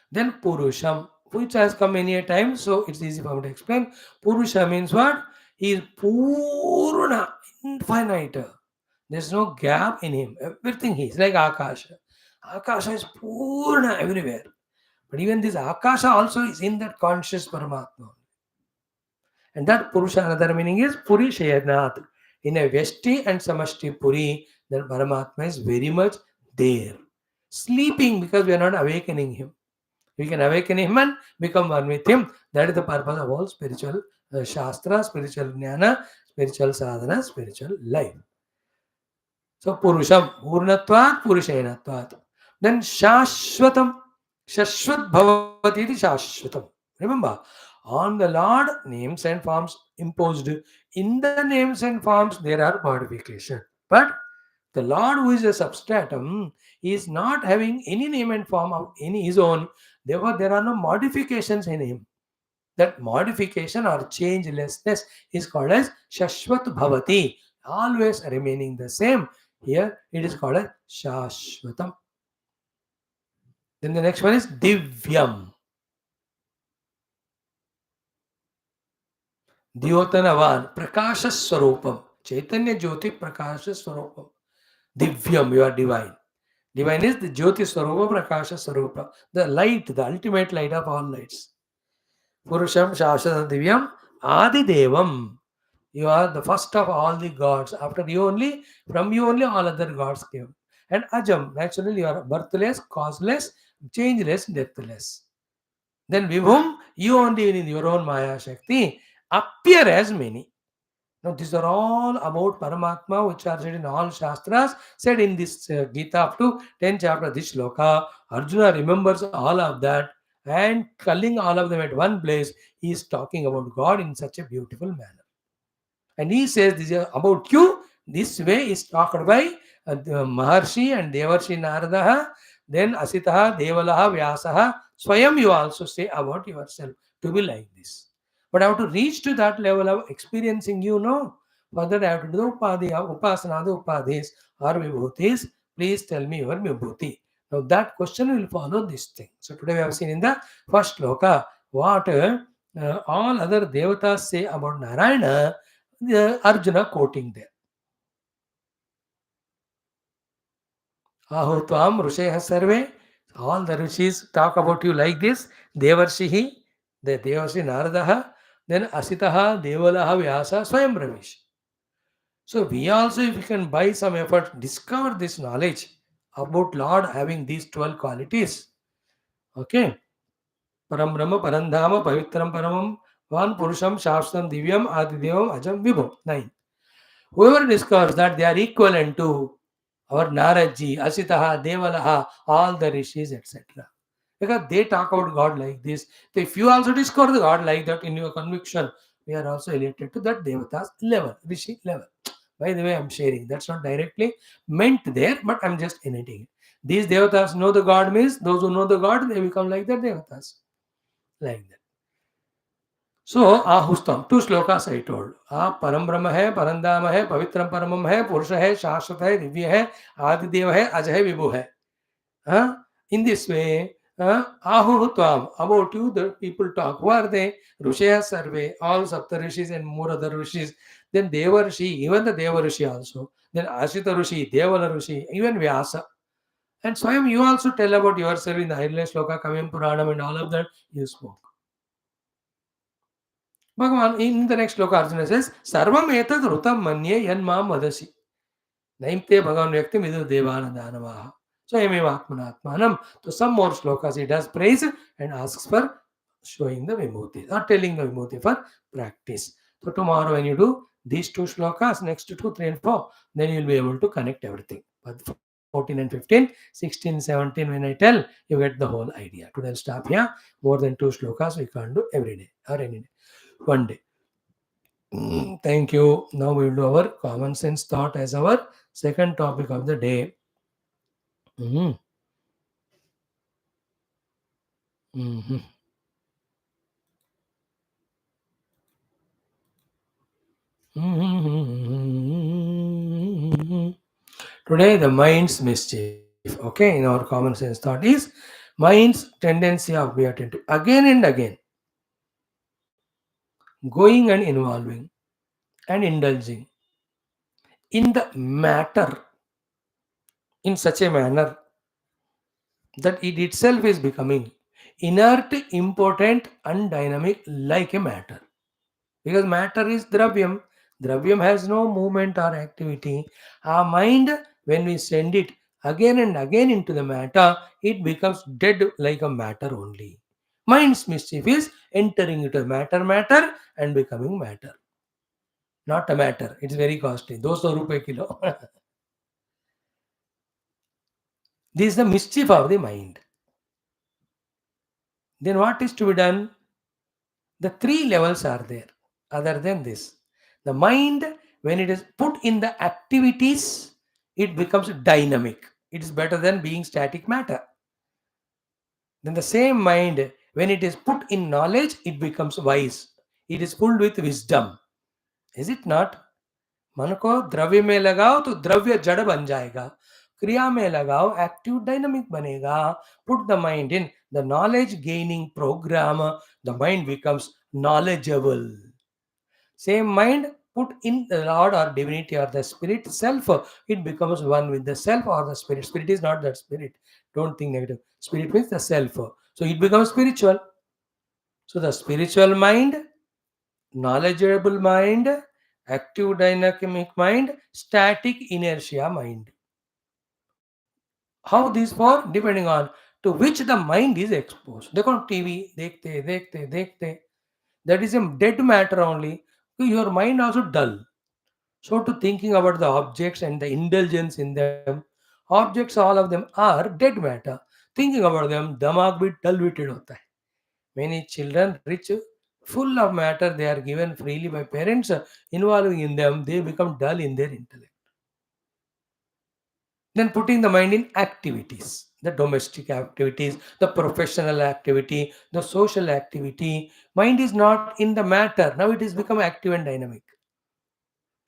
Then Purusham, which has come many a time, so it's easy for me to explain. Purusha means what? He is Purna, infinite. There's no gap in him. Everything he is like Akasha. Akasha is Purna everywhere. But even this Akasha also is in that conscious Paramatma. And that Purusha, another meaning is Puri Shayanath. In a Vesti and Samashti Puri, that Paramatma is very much there. Sleeping because we are not awakening him. We can awaken him and become one with him. That is the purpose of all spiritual Shastra, spiritual Jnana, spiritual sadhana, spiritual life. So Purusham, Purnatvat, Purushainatvat. Then Shashwatam, Shashwat Bhavati iti Shashwatam. Remember, on the Lord, names and forms imposed. In the names and forms, there are modifications. But the Lord, who is a substratum, is not having any name and form of any his own. Therefore, there are no modifications in him. That modification or changelessness is called as Shashwat Bhavati, always remaining the same. Here it is called as Shashwatam. Then the next one is Divyam. Dyotanavan, Prakasha Swarupam. Chaitanya Jyoti Prakasha Swarupam. Divyam, you are divine. Divine is the Jyoti Swarupa Prakasha Swarupa. The light, the ultimate light of all lights. Purusham Shashwata Divyam Adi Devam. You are the first of all the gods. After you only, from you only all other gods came. And Ajam, naturally you are birthless, causeless, changeless, deathless. Then Vibhum, you only in your own Maya Shakti appear as many. Now these are all about Paramatma which are said in all Shastras, said in this Geetha up to 10th chapter, this shloka. Arjuna remembers all of that and culling all of them at one place, he is talking about God in such a beautiful manner. And he says this is about you. This way is talked by Maharshi and Devarshi Naradaha, then Asitaha, Devalaha, Vyasaha. Swayam you also say about yourself to be like this. But I have to reach to that level of experiencing you, no? For that I have to do the upasana, the upadhis or vibhutis. Please tell me your vibhuti. Now that question will follow this thing. So today we have seen in the first shloka what all other devatas say about Narayana. Arjuna quoting there. Aho tvam rusheha sarve. All the rishis talk about you like this. Devarshihi, the Devarshi Naradaha, then Asitaha, Devalaha, Vyasa, Swayam Ravish. So we also, if we can by some effort, discover this knowledge about Lord having these 12 qualities. Okay. Param Brahma, Parandhama, Pavitram Paramam, Van Purusham, Shashtam, Divyam, Adidevam, Ajam, Vibhum. 9. Whoever discovers that they are equivalent to our Naradji, Asitaha, Devalaha, all the rishis, etc. Because they talk about God like this. So if you also discover the God like that in your conviction, we are also related to that Devatas level, Rishi level. By the way, I'm sharing. That's not directly meant there, but I'm just indicating it. These Devatas know the God means those who know the God, they become like the Devatas. Like that. So, ahustam, two shlokas I told. Param Brahma hai, Parandama hai, Pavitram Paramam hai, Purusha hai, Shashwat hai, Divya hai, Adideva hai, Aj hai, Vibhu hai. In this way, ahutvam, about you, the people talk. Who are they? Rishaya Sarve, all Sapta Rishis and more other Rishis. Then Deva Rishi, even the Deva Rishi also. Then Ashita Rishi, Devala Rishi, even Vyasa. And Swayam, you also tell about yourself in the Highland Shloka, Kavim Puranam, and all of that you spoke. Bhagavan, in the next shloka, Arjuna says, Sarvam etad rutam manye yan mam vadasi. Naimte Bhagavan Vyakti Midu Devananda Namaha. So, Emeva Atmanatmanam. So, some more shlokas he does praise and asks for showing the Vibhuti or telling the Vibhuti for practice. So, tomorrow when you do these two shlokas, next 2, 3, and 4, then you will be able to connect everything. But 14 and 15, 16, 17, when I tell, you get the whole idea. Today I'll stop here. More than 2 shlokas we can't do every day or any day. One day. Thank you. Now we will do our common sense thought as our second topic of the day. Mhm. Mhm. Mhm. Today, the mind's mischief. Okay, in our common sense thought is mind's tendency of be attentive again and again, going and involving and indulging in the matter in such a manner that it itself is becoming inert, important, and dynamic like a matter. Because matter is dravyam. Dravyam has no movement or activity. Our mind, when we send it again and again into the matter, it becomes dead like a matter only. Mind's mischief is entering into matter and becoming matter. Not a matter. It's very costly. 200 rupees kilo. This is the mischief of the mind. Then what is to be done? The 3 levels are there. Other than this, the mind, when it is put in the activities, it becomes dynamic. It is better than being static matter. Then the same mind, when it is put in knowledge, it becomes wise. It is filled with wisdom. Is it not? मन को द्रव्य में लगाओ तो द्रव्य जड़ बन जाएगा. क्रिया में लगाओ एक्टिव डायनामिक बनेगा. Put the mind in the knowledge gaining program, the mind becomes knowledgeable. Same mind put in the Lord or divinity or the spirit self, it becomes one with the self or the spirit. Spirit is not that spirit. Don't think negative. Spirit means the self. So it becomes spiritual. So the spiritual mind, knowledgeable mind, active dynamic mind, static inertia mind. How these four? Depending on to which the mind is exposed. देखो TV देखते देखते देखते, that is a dead matter only. Your mind also dull. So to thinking about the objects and the indulgence in them, objects all of them are dead matter. Thinking about them, damag bit dull witted hota hai. Many children rich, full of matter, they are given freely by parents, involving in them, they become dull in their intellect. Then putting the mind in activities, the domestic activities, the professional activity, the social activity. Mind is not in the matter. Now it is become active and dynamic.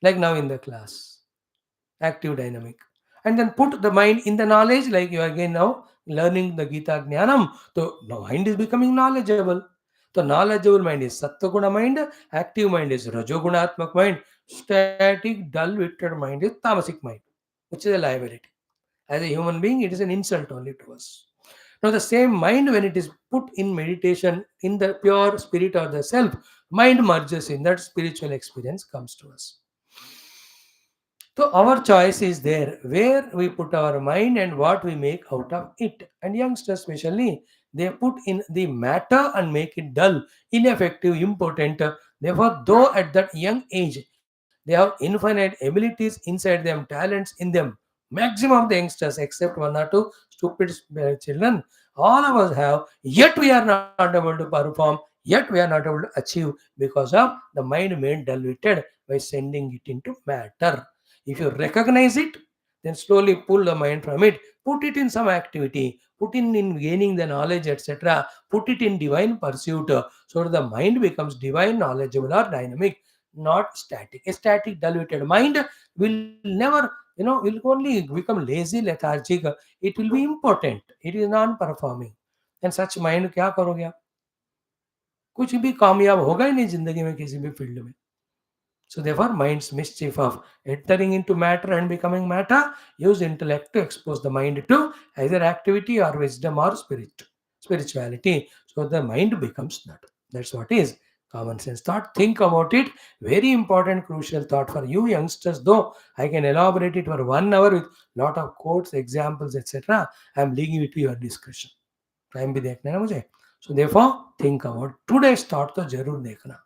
Like now in the class. Active dynamic, and then put the mind in the knowledge, like you again now learning the Gita Jnanam. So now mind is becoming knowledgeable. So knowledgeable mind is Sattva mind, active mind is Rajogunatmak mind, static dull witted mind is Tamasic mind, which is a liability. As a human being, it is an insult only to us. Now the same mind, when it is put in meditation in the pure spirit or the self, mind merges in that, spiritual experience comes to us. So our choice is there where we put our mind and what we make out of it. And youngsters especially, they put in the matter and make it dull, ineffective, impotent. Therefore, though at that young age they have infinite abilities inside them, talents in them, maximum of the youngsters except 1 or 2 stupid children, all of us have, yet we are not able to perform, yet we are not able to achieve because of the mind made dull-witted by sending it into matter. If you recognize it, then slowly pull the mind from it, put it in some activity, put in gaining the knowledge, etc. Put it in divine pursuit, so that the mind becomes divine, knowledgeable, or dynamic, not static. A static, diluted mind will never, will only become lazy, lethargic. It will be impotent. It is non-performing. And such mind क्या करोगे आप? कुछ भी कामयाब होगा ही नहीं जिंदगी में किसी भी फील्ड में. So therefore, mind's mischief of entering into matter and becoming matter, use intellect to expose the mind to either activity or wisdom or spirituality. So the mind becomes that. That's what is common sense thought. Think about it. Very important, crucial thought for you youngsters. Though I can elaborate it for 1 hour with lot of quotes, examples, etc. I am leaving it to your discussion. Time भी देखना है ना मुझे. So therefore, think about today's thought तो जरूर देखना.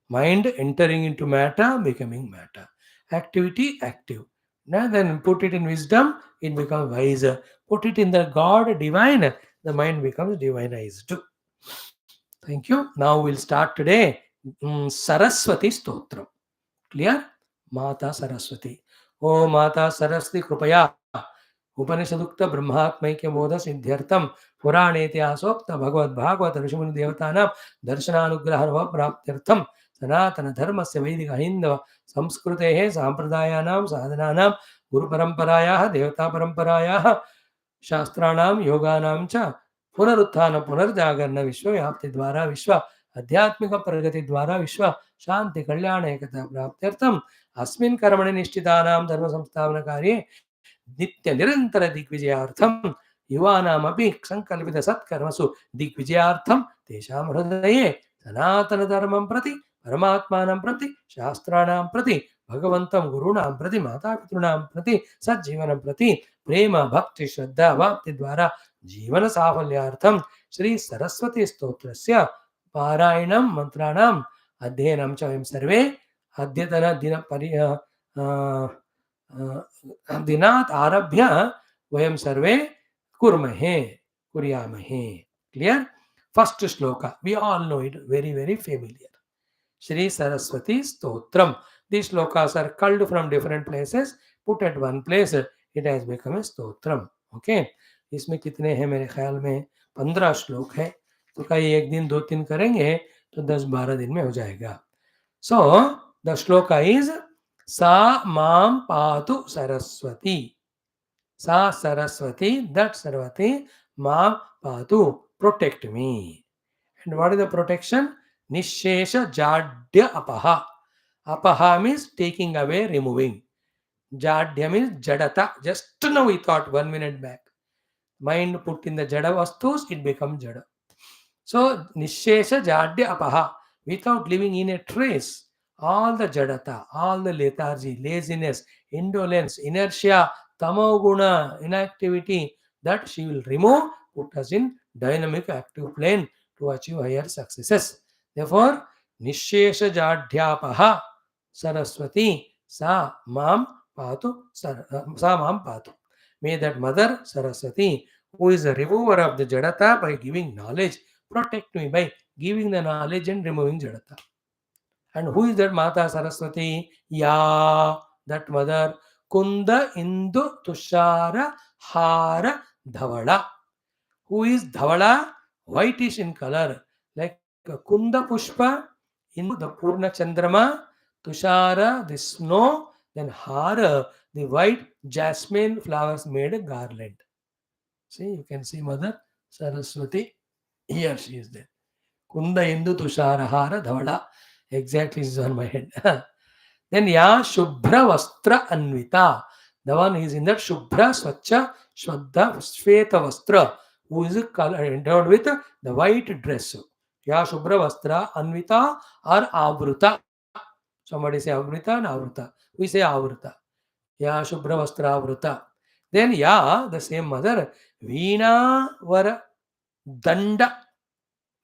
Mind entering into matter, becoming matter. Activity, active. Now then put it in wisdom, it becomes wiser. Put it in the God, divine, the mind becomes divinized. Thank you. Now we'll start today Saraswati Stotram. Clear? Mata Saraswati. Oh Mata Saraswati Krupaya. उपनिषदुक्त ब्रह्मात्मैक्य मोद सिद्ध्यर्थम पुराणेतिहासोक्त भगवद भागवत ऋषिमुनि देवतानां दर्शनानुग्रह प्राप्त्यर्थम सनातन धर्म से वैदिक हिंदव संस्कृतेः सांप्रदायानां साधनानां गुरु परंपरायाः देवता परंपरायाः शास्त्राणां योगानां च पुनरुत्थान पुनर्जागरण विश्वव्याप्ति द्वारा विश्व आध्यात्मिक प्रगति द्वारा विश्व शांति कल्याण एकता प्राप्त्यर्थम अस्मिन् कर्मणि निष्ठितानां धर्म संस्थापन कार्ये नित्य निरंतर दिग्विजयार्थम युवानामपि संकल्पित सत्कर्मसु दिग्विजयार्थम तेषां हृदये सनातन धर्मं प्रति परमात्मानं प्रति शास्त्राणां प्रति भगवन्तं गुरूणां प्रति मातापितॄणां प्रति सज्जीवनं प्रति प्रेम भक्ति श्रद्धा भक्ति द्वारा जीवन साफल्यार्थम श्री सरस्वती स्तोत्रस्य पारायणं मंत्राणाम् अध्ययनं च वयं सर्वे अद्यतन दिन दिनात् आरभ्य वयं सर्वे कुर्महे कुर्यामहे. Clear? First shloka, we all know it, very very familiar. Shri Saraswati Stotram. These shlokas are culled from different places, put at one place, it has become a stotram. Okay. इसमें कितने हैं? मेरे ख्याल में 15 श्लोक है. तो कई एक दिन 2-3 करेंगे तो 10-12 दिन में हो जाएगा. So the shloka is Sa Mam Patu Saraswati. Sa Saraswati, that Saraswati, Mam Patu, protect me. And what is the protection? Nishesha Jadya Apaha. Apaha means taking away, removing. Jadya means Jadata. Just now we thought 1 minute back. Mind put in the Jada Vastus, it becomes Jada. So Nishesha Jadya Apaha. Without leaving in a trace, all the Jadata, all the lethargy, laziness, indolence, inertia, tamoguna, inactivity, that she will remove, put us in dynamic active plane to achieve higher successes. Therefore, Nishesha Jadhyapaha Saraswati Sa Mam Patu Sa Mam Patu. May that Mother Saraswati, who is the remover of the Jadata by giving knowledge, protect me by giving the knowledge and removing Jadata. And who is that Mata Saraswati? Ya, that mother. Kunda Indu Tushara Hara Dhavala. Who is Dhavala? Whitish in color. Like a Kunda Pushpa, Indu the Purna Chandrama, Tushara the snow, then Hara the white jasmine flowers made a garland. See, you can see Mother Saraswati. Here she is there. Kunda Indu Tusharahara Dhavala. Exactly is on my head. Then Ya Shubhra Vastra Anvita. The one is in that Shubhra Swacha Shwadha Shveta Vastra, who is endowed with the white dress. Ya Shubhra Vastra Anvita or Avruta. Somebody say Avrita and Avruta. We say Avruta. Ya Shubhra Vastra Avruta. Then Ya, the same mother, Veena Vara Danda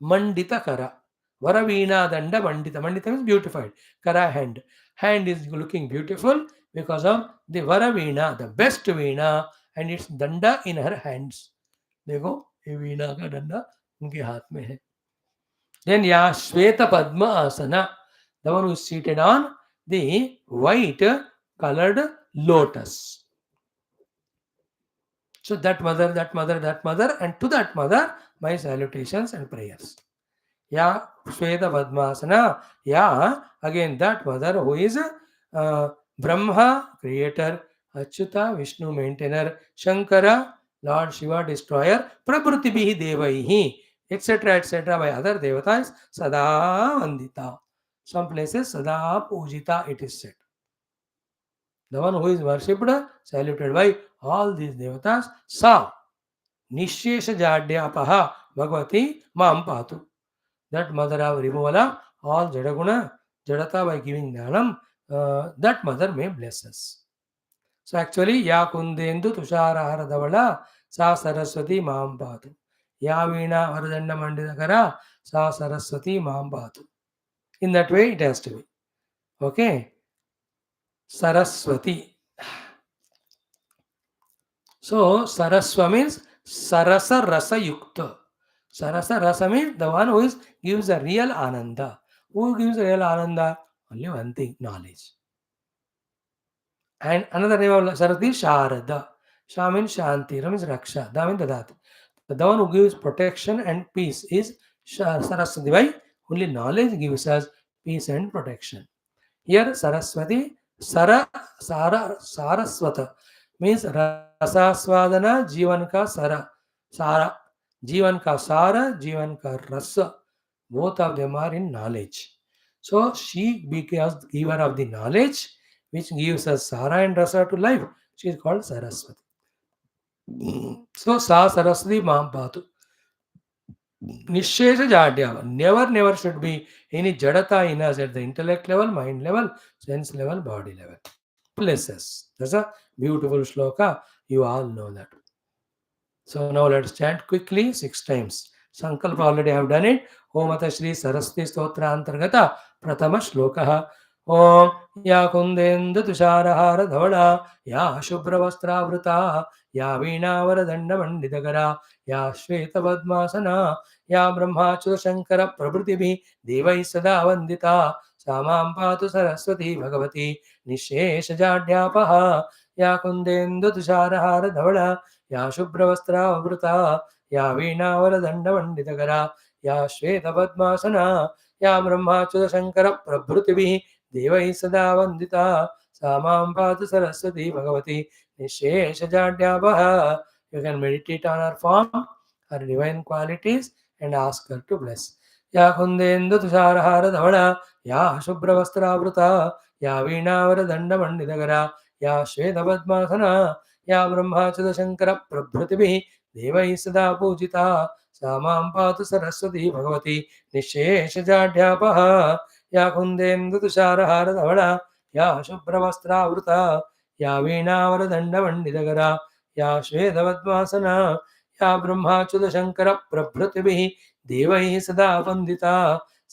Mandita Kara. Varaveena Danda Mandita. Mandita means beautified. Kara hand. Hand is looking beautiful because of the Varaveena, the best Veena, and its Danda in her hands. देखो ये वीणा का डंडा उनके हाथ में है. Then Ya Shweta Padma Asana, the one who is seated on the white colored lotus. So that mother, and to that mother, my salutations and prayers. Yeah, Shweta Padmasana. Yeah, again that mother who is Brahma, creator, Achyuta, Vishnu, maintainer, Shankara, Lord Shiva, destroyer, Prabrutibihi Devaihi, etc., etc., by other devatas, Sada Vandita. Some places, Sada Pujita, it is said. The one who is worshipped, saluted by all these devatas, Sa, Nishesha Jadyapaha, Bhagavati, Mam Patu. That mother of removal of all Jadaguna, Jadata by giving Dhanam, that mother may bless us. So actually, Ya Kundendu Tushara Haradavala, Sa Saraswati Maambatu. Ya Veena Varadanda Mandidakara, Sa Saraswati Maambatu. In that way, it has to be. Okay? Saraswati. So, Saraswa means Sarasa Rasa Yukta. Sarasa Rasa means the one who is gives a real Ananda. Who gives a real Ananda? Only one thing, knowledge. And another name of Saraswati is Sharada. Sha means Shanti, Ra means Raksha, Da means Dadati. The one who gives protection and peace is Saraswati. Why? Only knowledge gives us peace and protection. Here Saraswati, Saraswata means rasaswadana, जीवन का सारा, जीवन का सारा, जीवन का rasa. Both of them are in knowledge. So she becomes giver of the knowledge, which gives us sara and rasa to life. She is called Saraswati. So Sa Saraswati Mampatu. Nishesha Jadya. Never should be any jadata in us at the intellect level, mind level, sense level, body level. Places. That's a beautiful shloka. You all know that. So now let's chant quickly 6 times. Sankalpa already have done it. Om Ata Shri Saraswati Stotra Antargata Pratama Shlokaha. Om Ya Kundendu Tusharahara Dhavada Ya Shubhra Vastravrita Ya Veena Varadanda Mandidagara Ya Shweta Padmasana Ya Brahmachyuta Shankara Prabhutibhi Devai Sada Vandita Samam Patu Saraswati Bhagavati Nishesha Jadyapaha Ya Kundendu Tusharahara Dhavada या शुभ्रवस्त्रावृता या वीणावरदण्डमण्डितकरा या श्वेतपद्मासना या ब्रह्माच्युतशङ्करप्रभृतिभिः देवैः सदा वन्दिता सा मां पातु Saraswati Bhagwati निःशेषजाड्यापः. You can meditate on her form, her divine qualities, and ask her to bless. या कुन्देन्दुतुषारहारधवला या शुभ्रवस्त्रावृता या वीणावरदण्डमण्डितकरा या श्वेतपद्मासना या ब्रह्माच्युतशङ्कर प्रभृतिभिः देवैः सदा पूजिता सा मां पातु सरस्वती भगवती निःशेषजाड्यापः. या कुन्देन्दुतुषारहारधवला या शुभ्रवस्त्रावृता या वीणावरदण्डमण्डितकरा या श्वेतपद्मासना या ब्रह्माच्युतशङ्कर प्रभृतिभिः देवैः सदा वन्दिता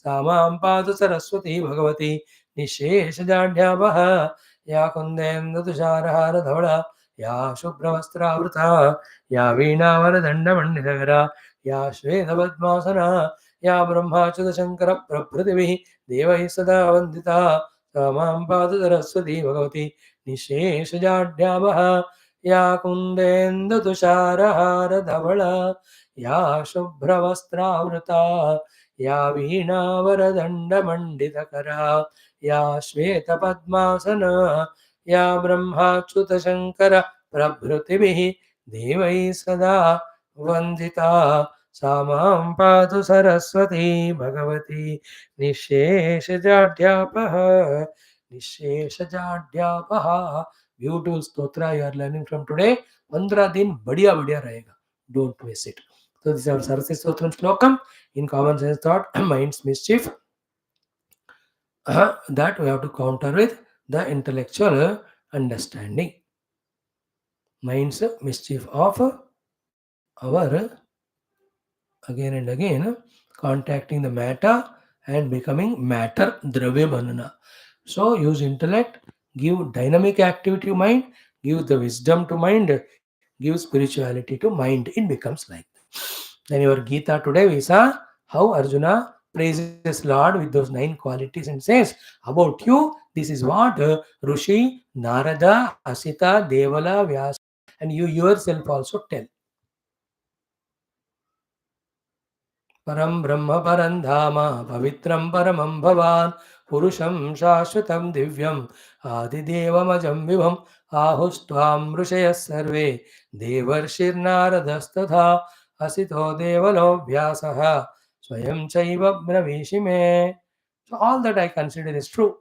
सा मां पातु सरस्वती भगवती निःशेषजाड्यापः. या कुन्देन्दुतुषारहारधवला या शुभ्रवस्त्रावृता या वीणावरदण्डमण्डितकरा या श्वेतपद्मासना या ब्रह्माच्युतशङ्करप्रभृतिभिः देवैः सदा वन्दिता सा मां पातु सरस्वती भगवती निःशेषजाड्यापः. या कुन्देन्दुतुषारहारधवला या शुभ्रवस्त्रावृता या वीणावरदण्डमण्डितकरा या श्वेतपद्मासना या ब्रह्माच्युतशङ्कर प्रभृतिभिः देवैः सदा वन्दिता सा मां पातु Saraswati Bhagwati निःशेषजाड्यापः. निःशेषजाड्यापः. Beautiful stotra you are learning from today. 15 दिन बढ़िया बढ़िया रहेगा. Don't miss it. So this is our Saraswati Stotram Shlokam in common sense thought, mind's mischief. That we have to counter with the intellectual understanding. Mind's mischief of our again and again contacting the matter and becoming matter dravya banana. So use intellect, give dynamic activity to mind, give the wisdom to mind, give spirituality to mind. It becomes like that. Then your Geetha today we saw how Arjuna praises Lord with those 9 qualities and says, about you, this is what Rishi, Narada, Asita, Devala, Vyasa and you yourself also tell. Param Brahma Parandhama Pavitram Paramam Bhavan Purusham Shashvatam Divyam Adidevam Vibham Ahustvam Rishayas Sarve Devarshirnaradastatha Asito Devalo Vyasaha Swayam Chaiva Bravishime. So all that I consider is true.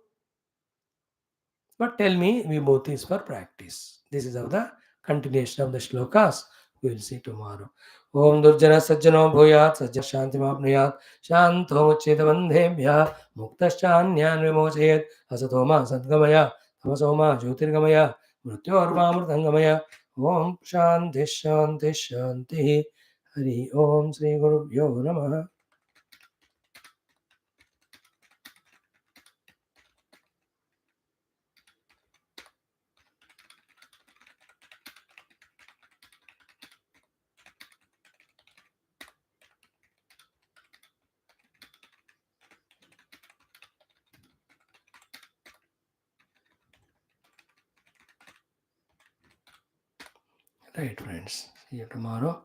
But tell me, Vibhuthis for practice. This is of the continuation of the shlokas. We will see tomorrow. Om Durjana Sajjano Bhuyat Sajjana Shanti Mapnuyat Shanto Chedavandhebhya Muktaschanyan Vimochayet Asatoma Sadgamaya Tamasoma Jyotirgamaya Mrityorvamritangamaya Om Shanti Shanti Shanti Hari Om Sri Guru Bhyo Namaha. Right, friends. See you tomorrow.